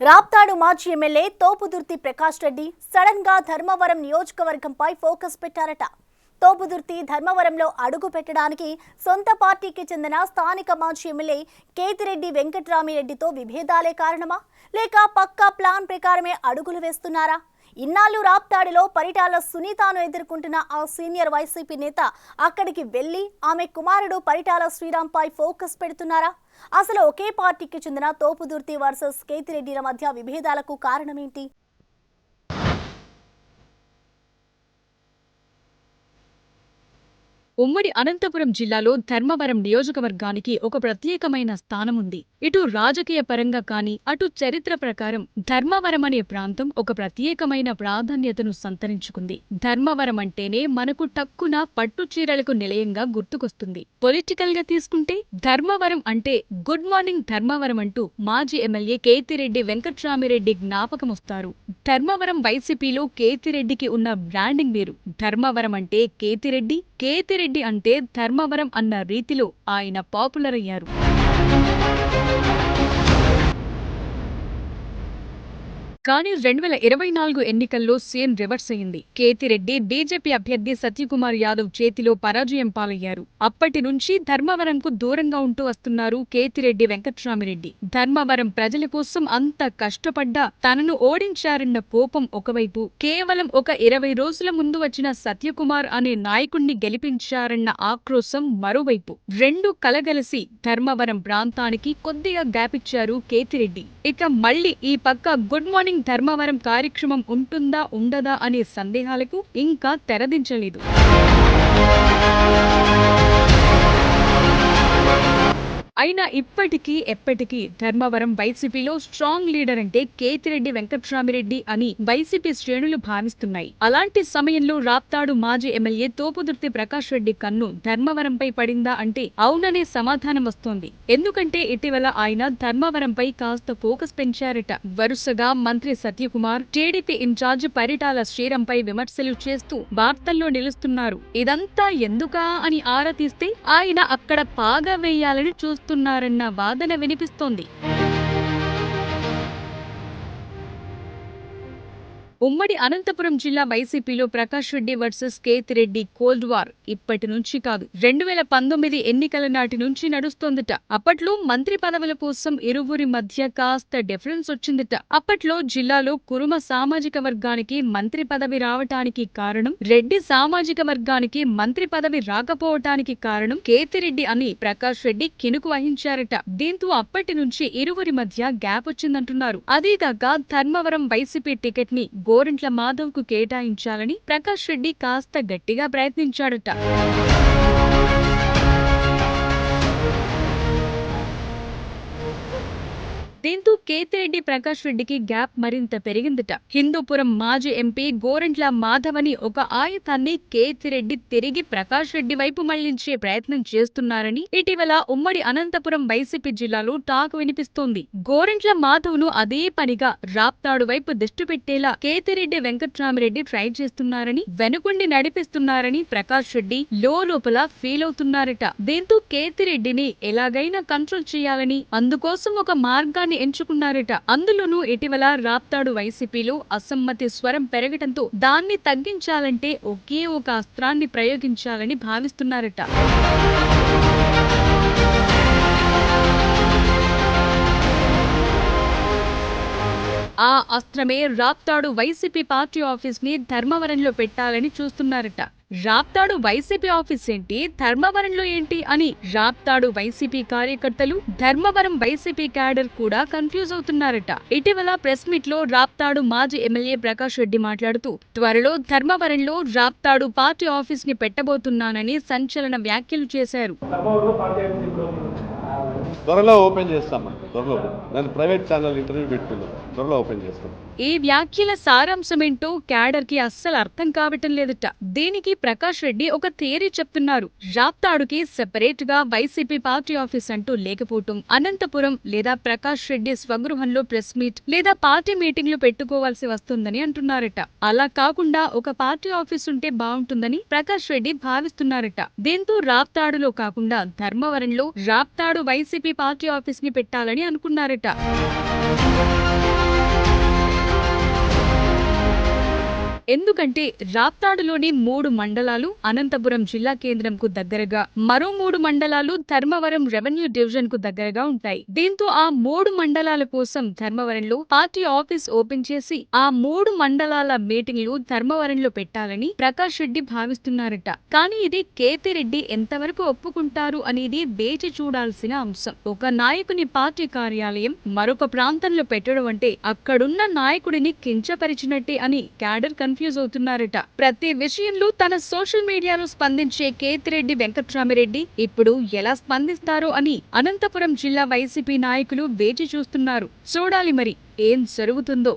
రాప్తాడు మాజీ MLA Thopudurthi Prakash Reddy sudden గా Dharmavaram నియోజకవర్గంపై focus పెట్టారట. తోపుదుర్తి ధర్మవరంలో అడుగు పెట్టడానికి సొంత పార్టీకి చెందిన స్థానిక మాజీ ఎమ్మెల్యే కేతిరెడ్డి వెంకట్రామిరెడ్డితో విభేదాలే కారణమా, లేక పక్కా ప్లాన్ ప్రకారమే అడుగులు వేస్తున్నారా? ఇన్నాళ్ళు రాప్తాడులో పరిటాల సునీతను ఎదుర్కొంటున్న ఆ సీనియర్ వైసీపీ నేత అక్కడికి వెళ్లి ఆమె కుమారుడు పరిటాల శ్రీరాంపై ఫోకస్ పెడుతున్నారా? అసలు ఒకే పార్టీకి చెందిన తోపుదుర్తి వర్సెస్ కేతిరెడ్డిల మధ్య విభేదాలకు కారణమేంటి? ఉమ్మడి అనంతపురం జిల్లాలో ధర్మవరం నియోజకవర్గానికి ఒక ప్రత్యేకమైన స్థానం ఉంది. ఇటు రాజకీయ పరంగా కానీ, అటు చరిత్ర ప్రకారం ధర్మవరం అనే ప్రాంతం ఒక ప్రత్యేకమైన ప్రాధాన్యతను సంతరించుకుంది. ధర్మవరం అంటేనే మనకు టక్కున పట్టు చీరలకు నిలయంగా గుర్తుకొస్తుంది. పొలిటికల్ గా తీసుకుంటే ధర్మవరం అంటే గుడ్ మార్నింగ్ ధర్మవరం అంటూ మాజీ ఎమ్మెల్యే కేతిరెడ్డి వెంకట్రామిరెడ్డి జ్ఞాపకమొస్తారు. ధర్మవరం వైసీపీలో కేతిరెడ్డికి ఉన్న బ్రాండింగ్ వేరు. ధర్మవరం అంటే కేతిరెడ్డి, కేతిరెడ్డి అంటే ధర్మవరం అన్న రీతిలో ఆయన పాపులర్ అయ్యారు. కానీ 2024 ఎన్నికల్లో సీన్ రివర్స్ అయింది. కేతిరెడ్డి బీజేపీ అభ్యర్థి సత్యకుమార్ యాదవ్ చేతిలో పరాజయం పాలయ్యారు. అప్పటి నుంచి ధర్మవరంకు దూరంగా ఉంటూ వస్తున్నారు కేతిరెడ్డి వెంకట్రామిరెడ్డి. ధర్మవరం ప్రజల కోసం అంత కష్టపడ్డా తనను ఓడించారన్న కోపం ఒకవైపు, కేవలం ఒక 20 రోజుల ముందు వచ్చిన సత్యకుమార్ అనే నాయకుణ్ణి గెలిపించారన్న ఆక్రోశం మరోవైపు. రెండు కలగలిసి ధర్మవరం ప్రాంతానికి కొద్దిగా గ్యాప్ ఇచ్చారు కేతిరెడ్డి. ఇక మళ్లీ ఈ పక్క గుడ్ మార్నింగ్ ధర్మవరం కార్యక్రమం ఉంటుందా ఉండదా అనే సందేహాలకు ఇంకా తెరదించలేదు. అయినా ఇప్పటికీ ఎప్పటికీ ధర్మవరం వైసీపీలో స్ట్రాంగ్ లీడర్ అంటే కేతిరెడ్డి వెంకట్రామిరెడ్డి అని వైసీపీ శ్రేణులు భావిస్తున్నాయి. అలాంటి సమయంలో రాప్తాడు మాజీ ఎమ్మెల్యే తోపుదుర్తి ప్రకాష్ రెడ్డి కన్ను ధర్మవరంపై పడిందా అంటే అవుననే సమాధానం వస్తోంది. ఎందుకంటే ఇటీవల ఆయన ధర్మవరంపై కాస్త ఫోకస్ పెంచారట. వరుసగా మంత్రి సత్యకుమార్, టీడీపీ ఇన్ఛార్జ్ పరిటాల శ్రీరాంపై విమర్శలు చేస్తూ వార్తల్లో నిలుస్తున్నారు. ఇదంతా ఎందుకా అని ఆరా తీస్తే ఆయన అక్కడ పాగా వేయాలని చూస్తున్నారన్న వాదన వినిపిస్తోంది. ఉమ్మడి అనంతపురం జిల్లా వైసీపీలో Prakash Reddy versus Kethireddy cold war ఇప్పటి నుంచి కాదు, 2019 ఎన్నికల నాటి నుంచి నడుస్తోందట. అప్పట్లో మంత్రి పదవుల కోసం ఇరువురి మధ్య కాస్త డిఫరెన్స్ వచ్చిందట. అప్పట్లో జిల్లాలో కురుమ సామాజిక వర్గానికి మంత్రి పదవి రావటానికి కారణం, రెడ్డి సామాజిక వర్గానికి మంత్రి పదవి రాకపోవటానికి కారణం కేతిరెడ్డి అని ప్రకాష్ రెడ్డి కినుకు వహించారట. దీంతో అప్పటి నుంచి ఇరువురి మధ్య గ్యాప్ వచ్చిందంటున్నారు. అదేగాక ధర్మవరం వైసీపీ టికెట్ ని గోరంట్ల మాధవ్ కు కేటాయించాలని ప్రకాష్ రెడ్డి కాస్త గట్టిగా ప్రయత్నించాడట. దీంతో కేతిరెడ్డి ప్రకాష్ రెడ్డికి గ్యాప్ మరింత పెరిగిందట. హిందూపురం మాజీ ఎంపీ గోరంట్ల మాధవని ఒక ఆయుధాన్ని కేతిరెడ్డి తిరిగి ప్రకాష్ రెడ్డి వైపు మళ్లించే ప్రయత్నం చేస్తున్నారని ఇటీవల ఉమ్మడి అనంతపురం వైసీపీ జిల్లాలో టాక్ వినిపిస్తోంది. గోరంట్ల మాధవ్ ను అదే పనిగా రాప్తాడు వైపు దిష్టి పెట్టేలా కేతిరెడ్డి వెంకట్రామిరెడ్డి ట్రై చేస్తున్నారని, వెనుకుండి నడిపిస్తున్నారని ప్రకాష్ రెడ్డి లోపల ఫీల్ అవుతున్నారట. దీంతో కేతిరెడ్డిని ఎలాగైనా కంట్రోల్ చేయాలని అందుకోసం ఒక మార్గాన్ని ఎంచుకున్నారట. అందులోనూ ఇటీవల రాప్తాడు వైసీపీలో అసమ్మతి స్వరం పెరగటంతో దాన్ని తగ్గించాలంటే ఒకే ఒక అస్త్రాన్ని ప్రయోగించాలని భావిస్తున్నారట. ఆ అస్త్రమే రాప్తాడు వైసీపీ పార్టీ ఆఫీస్ ని ధర్మవరంలో పెట్టాలని చూస్తున్నారట. రాప్తాడు వైసీపీ ఆఫీస్ ఏంటి, ధర్మవరంలో ఏంటి అని రాప్తాడు వైసీపీ కార్యకర్తలు, ధర్మవరం వైసీపీ క్యాడర్ కూడా కన్ఫ్యూజ్ అవుతున్నారట. ఇటీవల ప్రెస్ మీట్ లో రాప్తాడు మాజీ ఎమ్మెల్యే ప్రకాష్ రెడ్డి మాట్లాడుతూ త్వరలో ధర్మవరంలో రాప్తాడు పార్టీ ఆఫీస్ ని పెట్టబోతున్నానని సంచలన వ్యాఖ్యలు చేశారు. త్వరలో ఓపెన్ చేస్తాం. త్వరలో నేను ప్రైవేట్ ఛానల్ ఇంటర్వ్యూ పెట్టుకున్నాను. త్వరలో ఓపెన్ చేస్తాం. ఈ వ్యాఖ్యల సారాంశమేంటో క్యాడర్ కి అస్సలు అర్థం కావటం లేదట. దీనికి ప్రకాష్ రెడ్డి ఒక థియరీ చెప్తున్నారు. రాప్తాడుకి సెపరేట్ గా వైసీపీ పార్టీ ఆఫీస్ అంటూ లేకపోవటం, అనంతపురం లేదా ప్రకాష్ రెడ్డి స్వగృహంలో ప్రెస్ మీట్ లేదా పార్టీ మీటింగ్లు పెట్టుకోవాల్సి వస్తుందని అంటున్నారట. అలా కాకుండా ఒక పార్టీ ఆఫీస్ ఉంటే బాగుంటుందని ప్రకాష్ రెడ్డి భావిస్తున్నారట. దీంతో రాప్తాడులో కాకుండా ధర్మవరంలో రాప్తాడు వైసీపీ పార్టీ ఆఫీస్ ని పెట్టాలని అనుకున్నారట. ఎందుకంటే రాప్తాడులోని 3 మండలాలు అనంతపురం జిల్లా కేంద్రంకు దగ్గరగా, మరో 3 మండలాలు ధర్మవరం రెవెన్యూ డివిజన్ కు దగ్గరగా ఉంటాయి. దీంతో ఆ 3 మండలాల కోసం ధర్మవరంలో పార్టీ ఆఫీస్ ఓపెన్ చేసి ఆ 3 మండలాల మీటింగ్లు ధర్మవరంలో పెట్టాలని ప్రకాష్ రెడ్డి భావిస్తున్నారట. కానీ ఇది కేతిరెడ్డి ఎంతవరకు ఒప్పుకుంటారు అనేది వేచి చూడాల్సిన అంశం. ఒక నాయకుని పార్టీ కార్యాలయం మరొక ప్రాంతంలో పెట్టడం అంటే అక్కడున్న నాయకుడిని కించపరిచినట్టే అని క్యాడర్ కన్ఫ్యూజ్ అవుతున్నారట. ప్రతి విషయంలో తన సోషల్ మీడియాలో స్పందించే కేతిరెడ్డి వెంకట్రామిరెడ్డి ఇప్పుడు ఎలా స్పందిస్తారో అని అనంతపురం జిల్లా వైసీపీ నాయకులు వేచి చూస్తున్నారు. చూడాలి మరి ఏం జరుగుతుందో.